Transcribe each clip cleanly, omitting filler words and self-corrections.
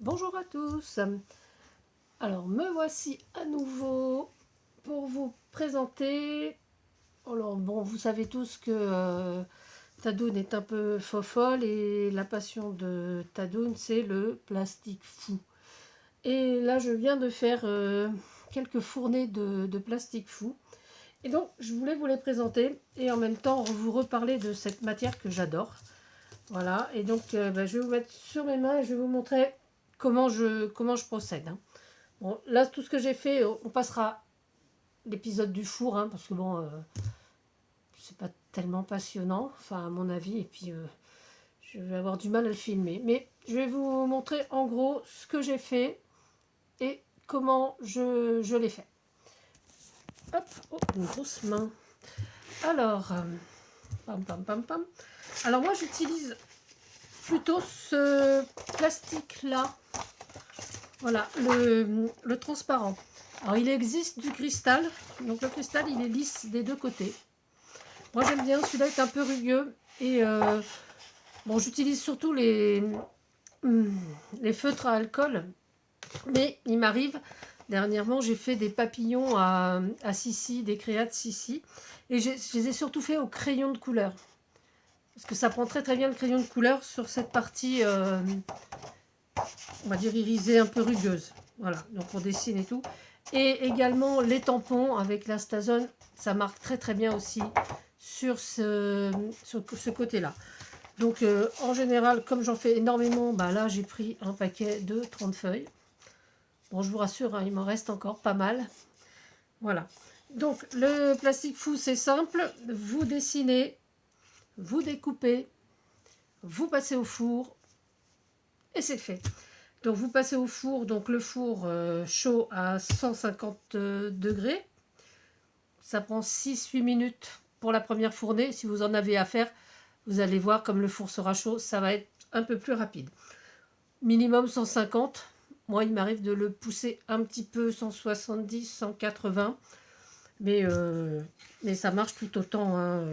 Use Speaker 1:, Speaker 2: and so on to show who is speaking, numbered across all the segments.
Speaker 1: Bonjour à tous. Alors me voici à nouveau pour vous présenter. Alors bon, vous savez tous que Tadoun est un peu fofolle et la passion de Tadoun c'est le plastique fou. Et là je viens de faire quelques fournées de plastique fou. Et donc je voulais vous les présenter et en même temps vous reparler de cette matière que j'adore. Voilà, et donc je vais vous mettre sur mes mains et je vais vous montrer comment je procède. Hein. Bon, là, tout ce que j'ai fait, on passera l'épisode du four, hein, parce que bon, c'est pas tellement passionnant, enfin à mon avis, et puis je vais avoir du mal à le filmer. Mais je vais vous montrer en gros ce que j'ai fait et comment je l'ai fait. Hop, oh, une grosse main. Alors, pam pam pam pam. Alors moi j'utilise plutôt ce plastique-là. Voilà, le transparent. Alors il existe du cristal, donc le cristal il est lisse des deux côtés. Moi j'aime bien, celui-là est un peu rugueux et bon j'utilise surtout les feutres à alcool, mais il m'arrive, dernièrement j'ai fait des papillons à Sissi, des créas de Sissi, et je les ai surtout fait au crayon de couleur. Parce que ça prend très très bien le crayon de couleur sur cette partie, on va dire irisée un peu rugueuse. Voilà, donc on dessine et tout. Et également les tampons avec l'Astazone, ça marque très très bien aussi sur ce côté-là. Donc en général, comme j'en fais énormément, bah là j'ai pris un paquet de 30 feuilles. Bon, je vous rassure, hein, il m'en reste encore pas mal. Voilà. Donc le plastique fou, c'est simple. Vous dessinez, vous découpez, vous passez au four et c'est fait. Donc vous passez au four, donc le four chaud à 150 degrés. Ça prend 6-8 minutes pour la première fournée. Si vous en avez à faire, vous allez voir comme le four sera chaud, ça va être un peu plus rapide. Minimum 150. Moi, il m'arrive de le pousser un petit peu, 170, 180. Mais ça marche tout autant. Hein,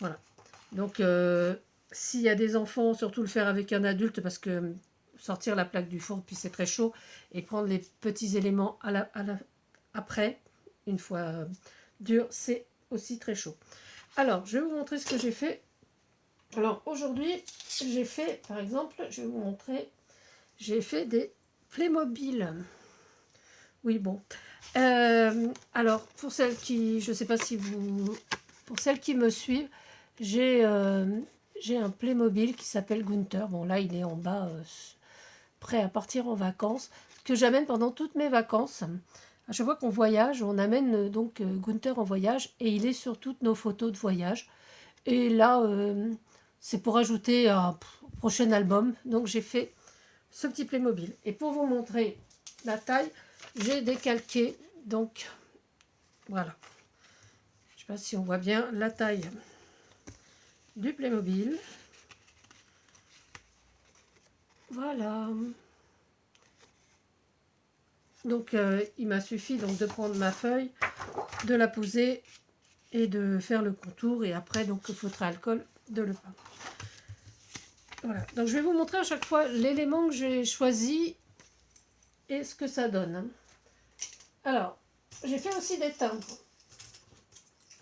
Speaker 1: voilà. Donc, s'il y a des enfants, surtout le faire avec un adulte, parce que sortir la plaque du four, puis c'est très chaud, et prendre les petits éléments après, une fois dur, c'est aussi très chaud. Alors, je vais vous montrer ce que j'ai fait. Alors, aujourd'hui, j'ai fait, par exemple, je vais vous montrer, j'ai fait des Playmobil. Oui, bon. Alors, pour celles qui, je ne sais pas si vous, pour celles qui me suivent, j'ai un Playmobil qui s'appelle Gunther. Bon, là, il est en bas, prêt à partir en vacances, que j'amène pendant toutes mes vacances. À chaque fois qu'on voyage, on amène donc Gunther en voyage et il est sur toutes nos photos de voyage. Et là, c'est pour ajouter un prochain album. Donc j'ai fait ce petit Playmobil. Et pour vous montrer la taille, j'ai décalqué, donc voilà. Je ne sais pas si on voit bien la taille du Playmobil. Voilà. Donc il m'a suffi donc de prendre ma feuille, de la poser et de faire le contour. Et après, donc le feutre à alcool, de le peindre. Voilà. Donc je vais vous montrer à chaque fois l'élément que j'ai choisi et ce que ça donne. Alors, j'ai fait aussi des timbres.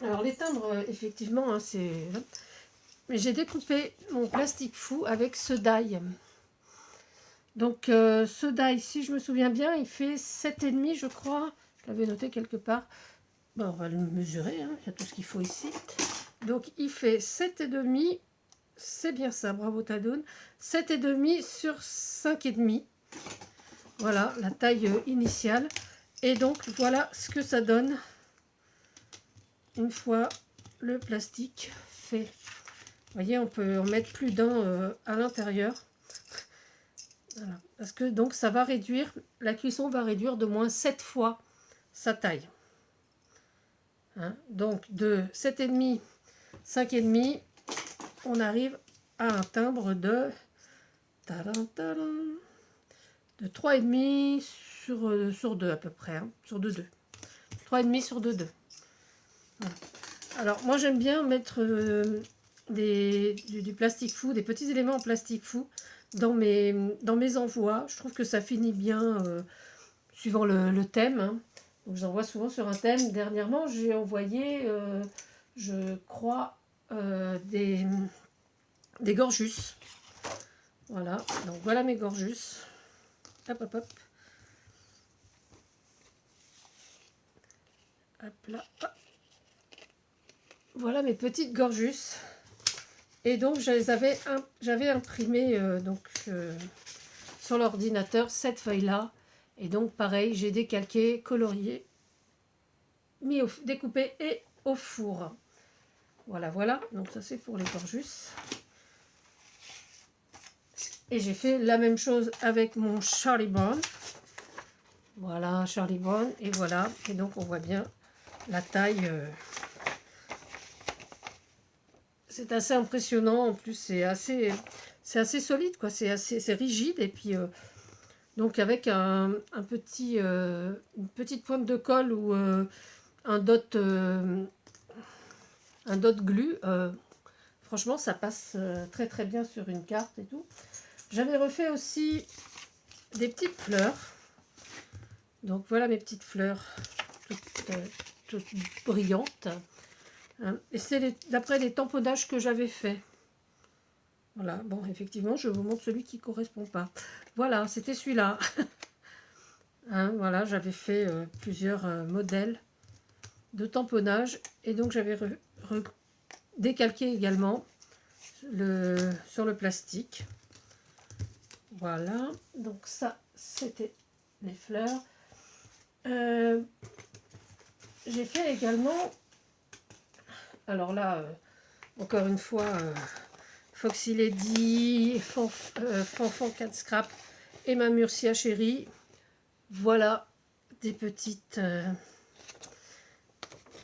Speaker 1: Alors les timbres, effectivement, hein, c'est... Mais j'ai découpé mon plastique fou avec ce die. Donc ce die, si je me souviens bien, il fait 7,5 je crois. Je l'avais noté quelque part. Bon, on va le mesurer, hein. Il y a tout ce qu'il faut ici. Donc il fait 7,5. C'est bien ça, bravo Tadoun. 7,5 sur 5,5. Voilà la taille initiale. Et donc voilà ce que ça donne une fois le plastique fait. Vous voyez, on peut en mettre plus d'un à l'intérieur. Voilà. Parce que donc ça va réduire, la cuisson va réduire de moins 7 fois sa taille. Hein, donc de 7,5, 5,5, on arrive à un timbre de 3,5 sur 2 à peu près, hein, sur 2,2. 3,5 sur 2,2. Voilà. Alors moi j'aime bien mettre du plastique fou, des petits éléments en plastique fou, dans mes envois. Je trouve que ça finit bien suivant le thème. Hein. Donc j'envoie souvent sur un thème. Dernièrement, j'ai envoyé, je crois, des gorjus. Voilà, donc voilà mes gorjus. Hop, hop, hop. Hop là. Hop. Voilà mes petites gorjus. Et donc j'avais imprimé sur l'ordinateur cette feuille-là. Et donc pareil, j'ai décalqué, colorié, découpé et au four. Voilà, voilà. Donc ça c'est pour les gorjus. Et j'ai fait la même chose avec mon Charlie Brown. Voilà, Charlie Brown. Et voilà. Et donc on voit bien la taille. C'est assez impressionnant. En plus, c'est assez solide, quoi. C'est rigide. Et puis, donc avec une petite pointe de colle ou un dot glue, franchement, ça passe très très bien sur une carte et tout. J'avais refait aussi des petites fleurs. Donc voilà mes petites fleurs toutes brillantes. Hein. Et c'est d'après les tamponnages que j'avais fait. Voilà, bon, effectivement, je vous montre celui qui ne correspond pas. Voilà, c'était celui-là. Hein, voilà, j'avais fait plusieurs modèles de tamponnage. Et donc, j'avais décalqué également sur le plastique. Voilà, donc ça, c'était les fleurs. J'ai fait également, alors là, encore une fois, Foxy Lady, Fanfan 4 Scrap et ma Murcia chérie. Voilà des petites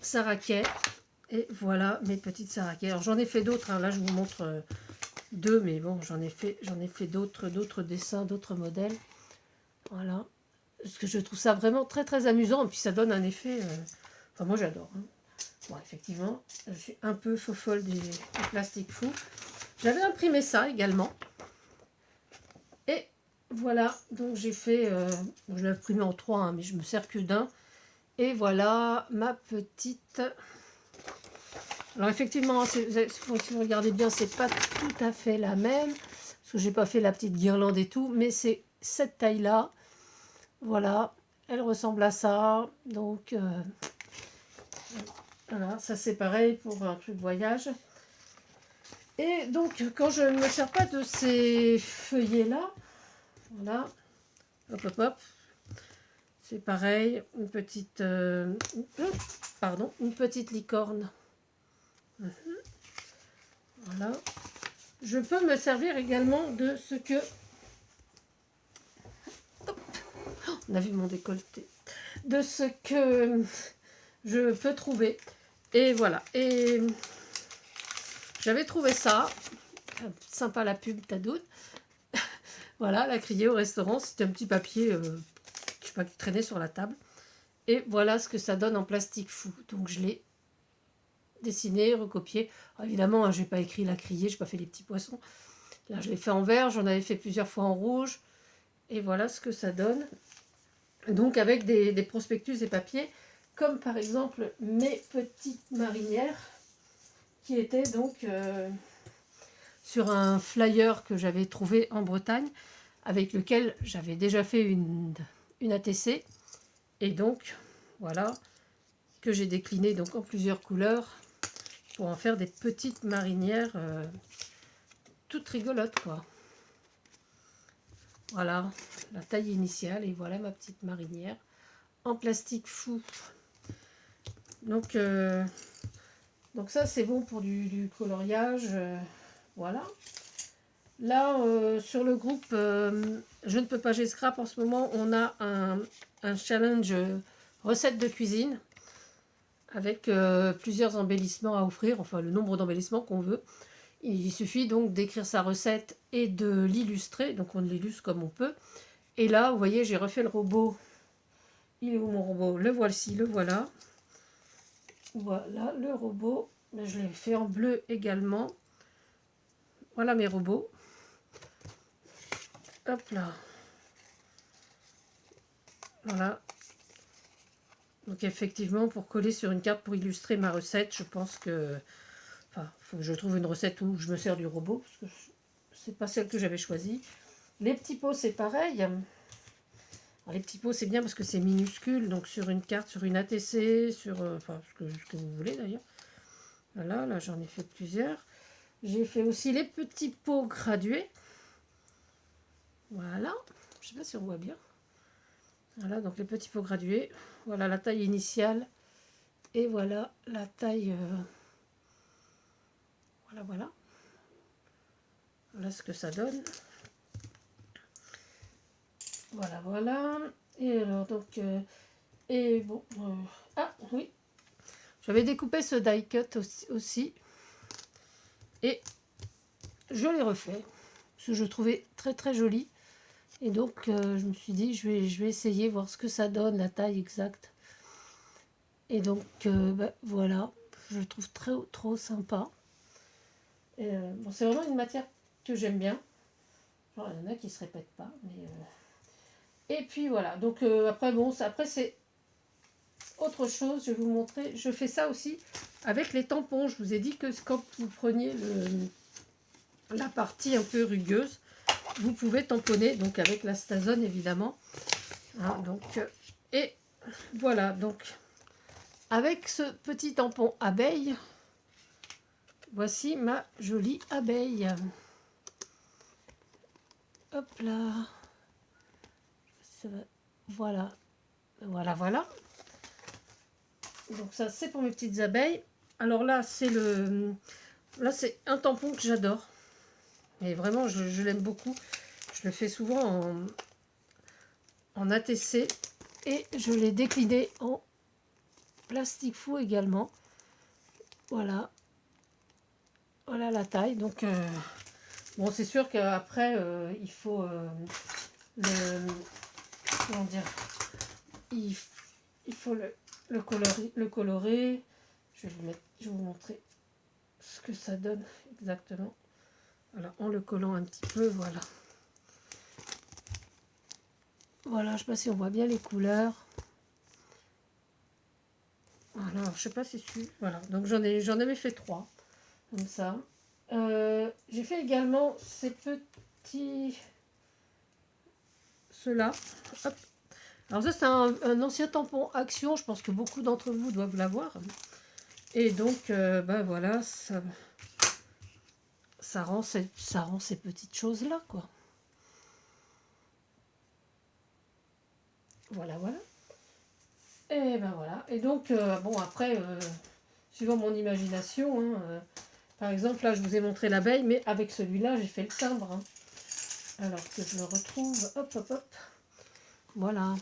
Speaker 1: saraquets. Et voilà mes petites saraquets. Alors j'en ai fait d'autres, hein. Là je vous montre deux, mais bon, j'en ai fait d'autres dessins, d'autres modèles. Voilà. Parce que je trouve ça vraiment très très amusant. Et puis ça donne un effet... Enfin moi j'adore. Hein. Bon, effectivement, je suis un peu fofolle du plastique fou. J'avais imprimé ça également. Et voilà, donc j'ai fait... je l'ai imprimé en 3, hein, mais je me sers que d'un. Et voilà ma petite... Alors effectivement, si vous regardez bien, c'est pas tout à fait la même. Parce que j'ai pas fait la petite guirlande et tout. Mais c'est cette taille-là. Voilà, elle ressemble à ça. Donc... voilà, ça c'est pareil pour un truc voyage. Et donc, quand je ne me sers pas de ces feuillets-là, voilà, hop, hop, hop, c'est pareil, une petite, une petite licorne. Voilà. Je peux me servir également de ce que... Hop, on a vu mon décolleté. De ce que je peux trouver. Et voilà. Et j'avais trouvé ça. Sympa la pub, t'as doute. Voilà, la criée au restaurant. C'était un petit papier, je sais pas, qui traînait sur la table. Et voilà ce que ça donne en plastique fou. Donc je l'ai dessiné, recopié. Alors, évidemment, hein, je n'ai pas écrit la criée, je n'ai pas fait les petits poissons. Là, je l'ai fait en vert, j'en avais fait plusieurs fois en rouge. Et voilà ce que ça donne. Donc avec des prospectus et papiers, comme par exemple mes petites marinières, qui étaient donc sur un flyer que j'avais trouvé en Bretagne, avec lequel j'avais déjà fait une ATC. Et donc, voilà, que j'ai décliné donc en plusieurs couleurs pour en faire des petites marinières toutes rigolotes, quoi. Voilà, la taille initiale, et voilà ma petite marinière en plastique fou. Donc ça, c'est bon pour du coloriage, voilà. Là, sur le groupe Je ne peux pas, j'ai scrap, en ce moment, on a un challenge recette de cuisine avec plusieurs embellissements à offrir, enfin le nombre d'embellissements qu'on veut. Il suffit donc d'écrire sa recette et de l'illustrer, donc on l'illustre comme on peut. Et là, vous voyez, j'ai refait le robot. Il est où mon robot? Le voici, le voilà. Voilà le robot. Je l'ai fait en bleu également. Voilà mes robots. Hop là. Voilà. Donc effectivement, pour coller sur une carte, pour illustrer ma recette, je pense que... Enfin, il faut que je trouve une recette où je me sers du robot, parce que c'est pas celle que j'avais choisie. Les petits pots, c'est pareil. Alors, les petits pots, c'est bien parce que c'est minuscule, donc sur une carte, sur une ATC, sur... enfin, ce que vous voulez d'ailleurs. Voilà, là j'en ai fait plusieurs. J'ai fait aussi les petits pots gradués. Voilà. Je ne sais pas si on voit bien. Voilà, donc les petits pots gradués. Voilà la taille initiale. Et voilà la taille... voilà, voilà. Voilà ce que ça donne. Voilà, voilà. Et alors, donc... et bon... ah, oui. J'avais découpé ce die cut aussi. Et je l'ai refait. Parce que je le trouvais très très joli. Et donc, je me suis dit, je vais essayer, voir ce que ça donne, la taille exacte. Et donc, bah, voilà, je le trouve trop sympa. Bon, c'est vraiment une matière que j'aime bien. Genre, il y en a qui ne se répètent pas. Et puis voilà, donc après, bon, après c'est autre chose, je vais vous montrer. Je fais ça aussi avec les tampons. Je vous ai dit que quand vous preniez la partie un peu rugueuse, vous pouvez tamponner, donc avec la Stazone évidemment. Hein, donc, et voilà, donc avec ce petit tampon abeille, voici ma jolie abeille. Hop là. Voilà. Voilà, voilà. Donc ça, c'est pour mes petites abeilles. Alors là, c'est un tampon que j'adore. Et vraiment, je l'aime beaucoup. Je le fais souvent en ATC. Et je l'ai décliné en plastique fou également. Voilà. Voilà la taille. Donc, bon, c'est sûr qu'après, il faut comment dire, il faut le colorer. Je vais vous montrer ce que ça donne exactement. Voilà, en le collant un petit peu, voilà. Voilà, je ne sais pas si on voit bien les couleurs. Voilà, je ne sais pas si c'est... Voilà, donc j'en avais fait 3, comme ça. J'ai fait également ces petits... Ceux-là. Hop. Alors ça, c'est un ancien tampon Action. Je pense que beaucoup d'entre vous doivent l'avoir. Et donc, ben voilà, ça rend ces petites choses-là, quoi. Voilà, voilà. Et ben voilà. Et donc, bon, après, suivant mon imagination, hein, par exemple, là, je vous ai montré l'abeille, mais avec celui-là, j'ai fait le timbre. Hein. Alors que je le retrouve, hop, hop, hop. Voilà.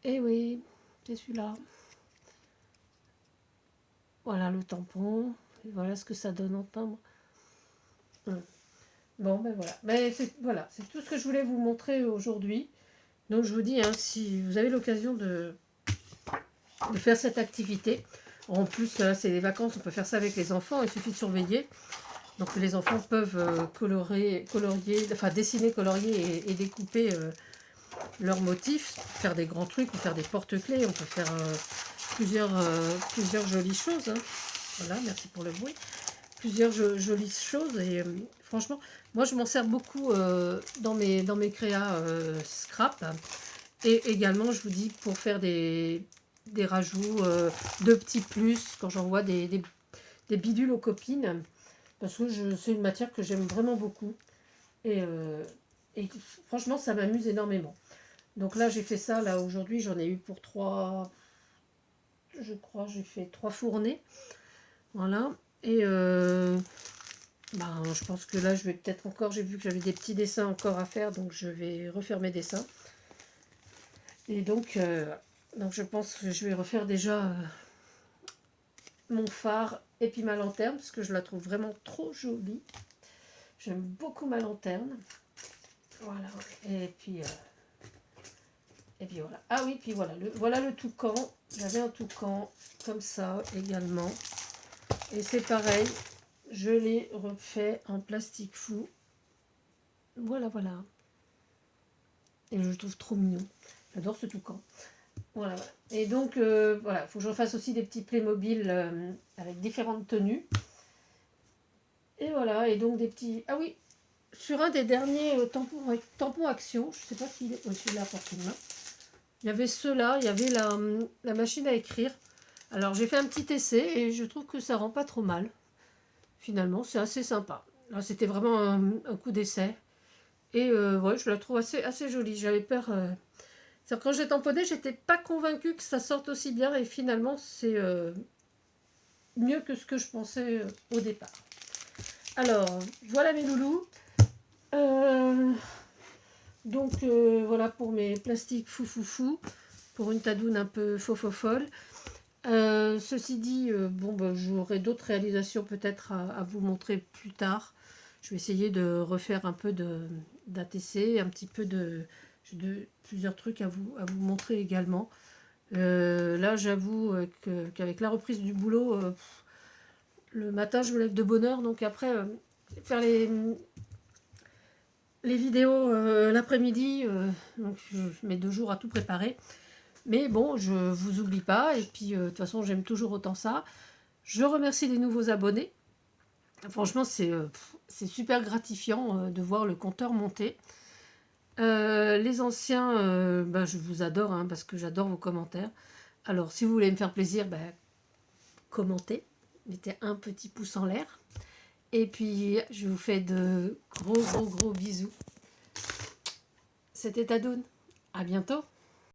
Speaker 1: Et oui, c'est celui-là. Voilà le tampon. Et voilà ce que ça donne en timbre. Bon, ben voilà. Ben, voilà, c'est tout ce que je voulais vous montrer aujourd'hui. Donc, je vous dis, hein, si vous avez l'occasion de faire cette activité, en plus, là, c'est les vacances, on peut faire ça avec les enfants. Il suffit de surveiller. Donc, les enfants peuvent colorier, enfin, dessiner, colorier et découper leurs motifs, faire des grands trucs, ou faire des porte-clés. On peut faire plusieurs jolies choses. Hein. Voilà, merci pour le bruit. Plusieurs jolies choses et franchement, moi je m'en sers beaucoup dans mes créas scrap et également je vous dis pour faire des rajouts de petits plus quand j'envoie des bidules aux copines parce que c'est une matière que j'aime vraiment beaucoup et franchement ça m'amuse énormément. Donc là j'ai fait ça, là aujourd'hui j'en ai eu pour 3, je crois j'ai fait 3 fournées, voilà. Et ben, je pense que là, je vais peut-être encore... J'ai vu que j'avais des petits dessins encore à faire, donc je vais refaire mes dessins. Et donc je pense que je vais refaire déjà mon phare et puis ma lanterne, parce que je la trouve vraiment trop jolie. J'aime beaucoup ma lanterne. Voilà. Et puis voilà. Ah oui, puis voilà le toucan. J'avais un toucan comme ça également. Et c'est pareil. Je l'ai refait en plastique fou. Voilà, voilà. Et je le trouve trop mignon. J'adore ce toucan. Voilà. Et donc, voilà, il faut que je fasse aussi des petits Playmobil avec différentes tenues. Et voilà, et donc des petits... Ah oui, sur un des derniers tampons Action, je ne sais pas s'il est... Oui, celui-là, porte-main. Il y avait ceux-là, il y avait la machine à écrire. Alors, j'ai fait un petit essai et je trouve que ça rend pas trop mal. Finalement, c'est assez sympa. Là, c'était vraiment un coup d'essai. Et ouais, je la trouve assez jolie. J'avais peur... Quand j'ai tamponné, j'étais pas convaincue que ça sorte aussi bien. Et finalement, c'est mieux que ce que je pensais au départ. Alors, voilà mes loulous. Donc, voilà pour mes plastiques fou. Pour une tadoune un peu folle. Ceci dit, bon, bah, j'aurai d'autres réalisations peut-être à vous montrer plus tard. Je vais essayer de refaire un peu d'ATC, un petit peu de plusieurs trucs à vous montrer également. Là, j'avoue qu'avec la reprise du boulot, le matin, je me lève de bonne heure. Donc après, faire les vidéos l'après-midi, donc je mets 2 jours à tout préparer. Mais bon, je vous oublie pas. Et puis, de toute façon, j'aime toujours autant ça. Je remercie les nouveaux abonnés. Franchement, c'est super gratifiant de voir le compteur monter. Les anciens, bah, je vous adore hein, parce que j'adore vos commentaires. Alors, si vous voulez me faire plaisir, bah, commentez. Mettez un petit pouce en l'air. Et puis, je vous fais de gros bisous. C'était Tadoune. À bientôt.